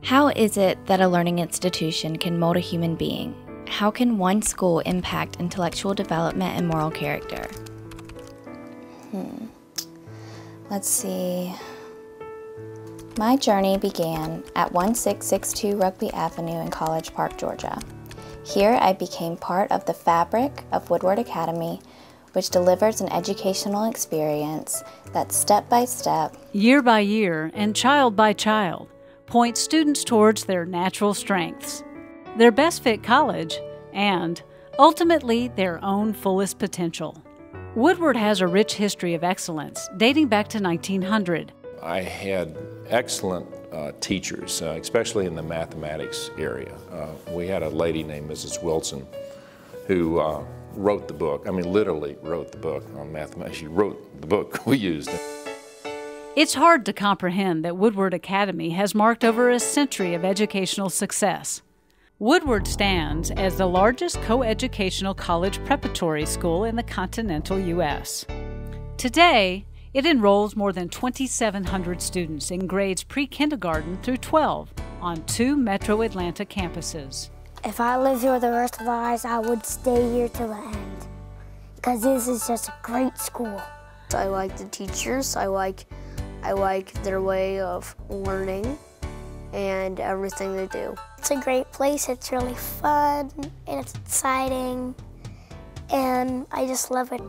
How is it that a learning institution can mold a human being? How can one school impact intellectual development and moral character? Let's see. My journey began at 1662 Rugby Avenue in College Park, Georgia. Here I became part of the fabric of Woodward Academy, which delivers an educational experience that step by step, year by year, and child by child, points students towards their natural strengths, their best fit college, and ultimately their own fullest potential. Woodward has a rich history of excellence dating back to 1900. I had excellent teachers, especially in the mathematics area. We had a lady named Mrs. Wilson who wrote the book, literally wrote the book on mathematics. She wrote the book we used. It's hard to comprehend that Woodward Academy has marked over a century of educational success. Woodward stands as the largest co-educational college preparatory school in the continental U.S. Today, it enrolls more than 2,700 students in grades pre-kindergarten through 12 on 2 Metro Atlanta campuses. If I lived here the rest of my life, I would stay here till the end, because this is just a great school. I like the teachers. I like their way of learning and everything they do. It's a great place. It's really fun and it's exciting, and I just love it.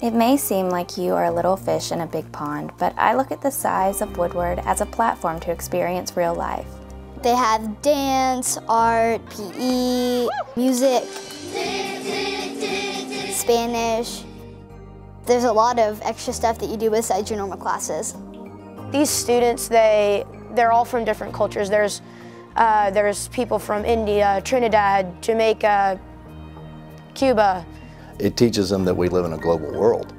It may seem like you are a little fish in a big pond, but I look at the size of Woodward as a platform to experience real life. They have dance, art, PE, music, Spanish. There's a lot of extra stuff that you do besides your normal classes. These students, they're all from different cultures. There's people from India, Trinidad, Jamaica, Cuba. It teaches them that we live in a global world,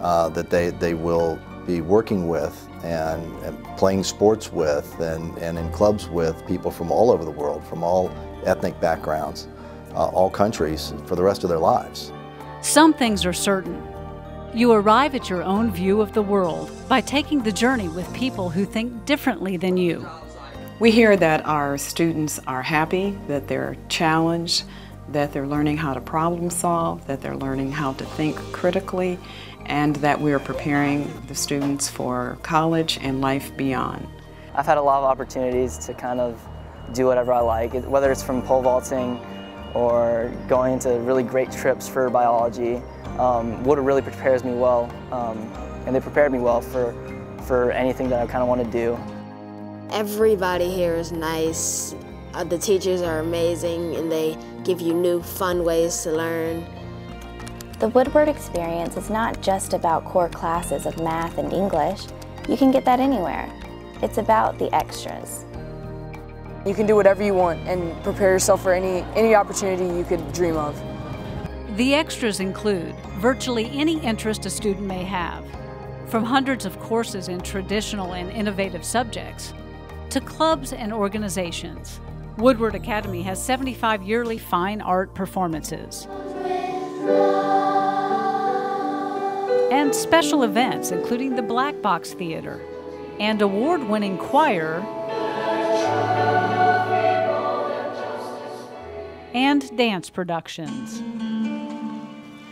that they will be working with and playing sports with and in clubs with people from all over the world, from all ethnic backgrounds, all countries, for the rest of their lives. Some things are certain. You arrive at your own view of the world by taking the journey with people who think differently than you. We hear that our students are happy, that they're challenged, that they're learning how to problem solve, that they're learning how to think critically, and that we're preparing the students for college and life beyond. I've had a lot of opportunities to kind of do whatever I like, whether it's from pole vaulting or going to really great trips for biology. Woodward really prepares me well, and they prepared me well for anything that I kind of want to do. Everybody here is nice. The teachers are amazing, and they give you new, fun ways to learn. The Woodward experience is not just about core classes of math and English. You can get that anywhere. It's about the extras. You can do whatever you want and prepare yourself for any opportunity you could dream of. The extras include virtually any interest a student may have, from hundreds of courses in traditional and innovative subjects to clubs and organizations. Woodward Academy has 75 yearly fine art performances and special events, including the Black Box Theater and award-winning choir and dance productions.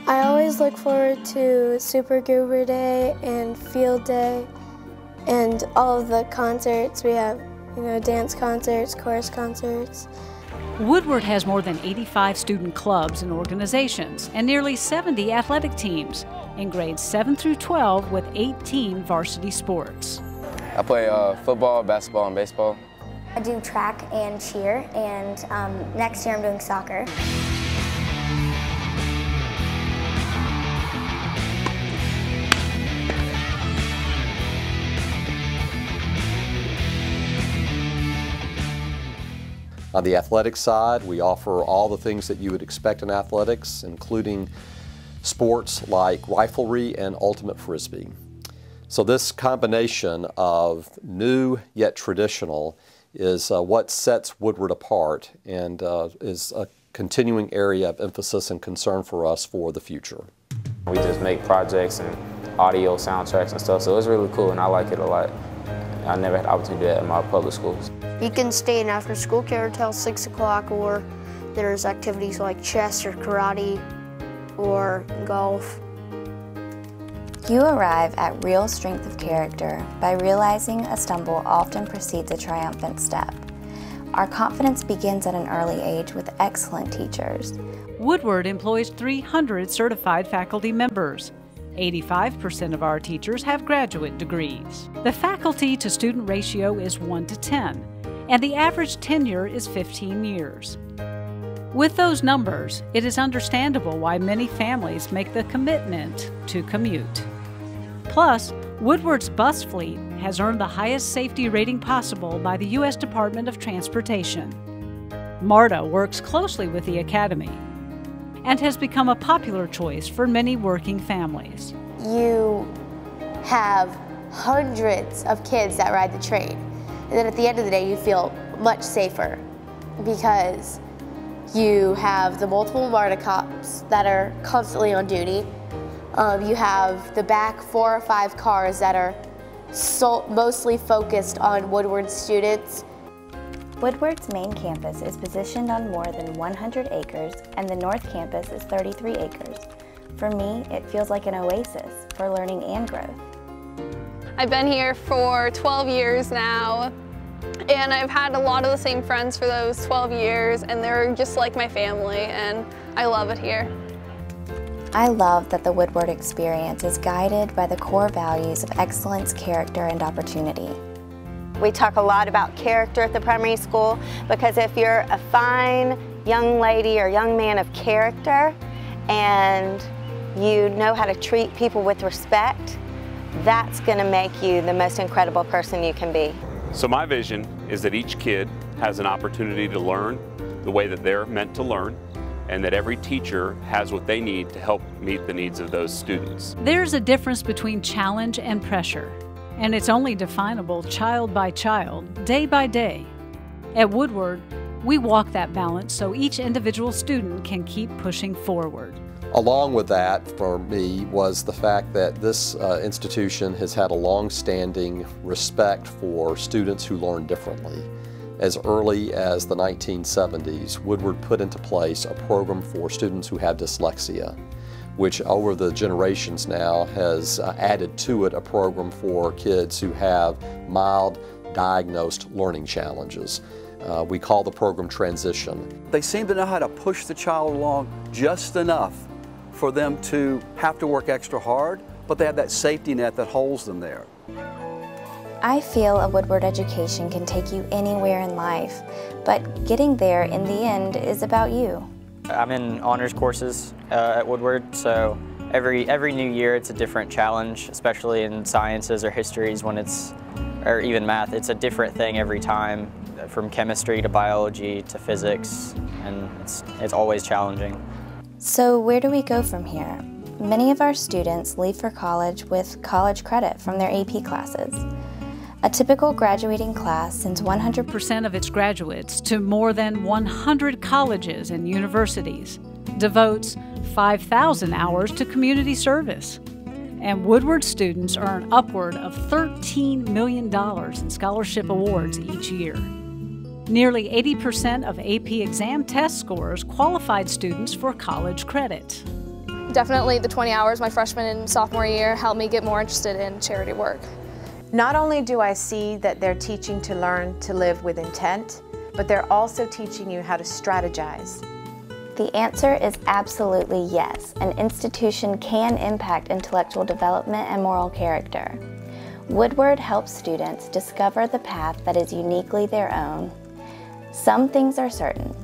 I always look forward to Super Goober Day and Field Day and all of the concerts. We have, dance concerts, chorus concerts. Woodward has more than 85 student clubs and organizations and nearly 70 athletic teams in grades 7 through 12 with 18 varsity sports. I play football, basketball, and baseball. I do track and cheer, and next year I'm doing soccer. On the athletic side, we offer all the things that you would expect in athletics, including sports like riflery and ultimate frisbee. So this combination of new yet traditional is what sets Woodward apart and is a continuing area of emphasis and concern for us for the future. We just make projects and audio soundtracks and stuff, so it's really cool and I like it a lot. I never had the opportunity to do that in my public schools. You can stay in after school care until 6 o'clock, or there's activities like chess or karate or golf. You arrive at real strength of character by realizing a stumble often precedes a triumphant step. Our confidence begins at an early age with excellent teachers. Woodward employs 300 certified faculty members. 85% of our teachers have graduate degrees. The faculty-to-student ratio is 1 to 10, and the average tenure is 15 years. With those numbers, it is understandable why many families make the commitment to commute. Plus, Woodward's bus fleet has earned the highest safety rating possible by the U.S. Department of Transportation. MARTA works closely with the Academy and has become a popular choice for many working families. You have hundreds of kids that ride the train, and then at the end of the day you feel much safer because you have the multiple MARTA cops that are constantly on duty. You have the back 4 or 5 cars that are mostly focused on Woodward students. Woodward's main campus is positioned on more than 100 acres, and the North Campus is 33 acres. For me, it feels like an oasis for learning and growth. I've been here for 12 years now, and I've had a lot of the same friends for those 12 years, and they're just like my family, and I love it here. I love that the Woodward experience is guided by the core values of excellence, character, and opportunity. We talk a lot about character at the primary school because if you're a fine young lady or young man of character and you know how to treat people with respect, that's going to make you the most incredible person you can be. So my vision is that each kid has an opportunity to learn the way that they're meant to learn, and that every teacher has what they need to help meet the needs of those students. There's a difference between challenge and pressure, and it's only definable child by child, day by day. At Woodward, we walk that balance so each individual student can keep pushing forward. Along with that, for me, was the fact that this institution has had a long-standing respect for students who learn differently. As early as the 1970s, Woodward put into place a program for students who have dyslexia, which over the generations now has added to it a program for kids who have mild diagnosed learning challenges. We call the program Transition. They seem to know how to push the child along just enough for them to have to work extra hard, but they have that safety net that holds them there. I feel a Woodward education can take you anywhere in life, but getting there in the end is about you. I'm in honors courses at Woodward, so every new year it's a different challenge, especially in sciences or histories or even math. It's a different thing every time, from chemistry to biology to physics, and it's always challenging. So where do we go from here? Many of our students leave for college with college credit from their AP classes. A typical graduating class sends 100% of its graduates to more than 100 colleges and universities, devotes 5,000 hours to community service. And Woodward students earn upward of $13 million in scholarship awards each year. Nearly 80% of AP exam test scores qualified students for college credit. Definitely the 20 hours my freshman and sophomore year helped me get more interested in charity work. Not only do I see that they're teaching to learn to live with intent, but they're also teaching you how to strategize. The answer is absolutely yes. An institution can impact intellectual development and moral character. Woodward helps students discover the path that is uniquely their own. Some things are certain.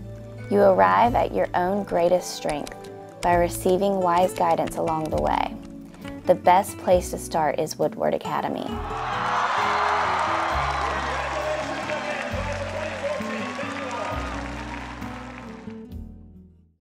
You arrive at your own greatest strength by receiving wise guidance along the way. The best place to start is Woodward Academy.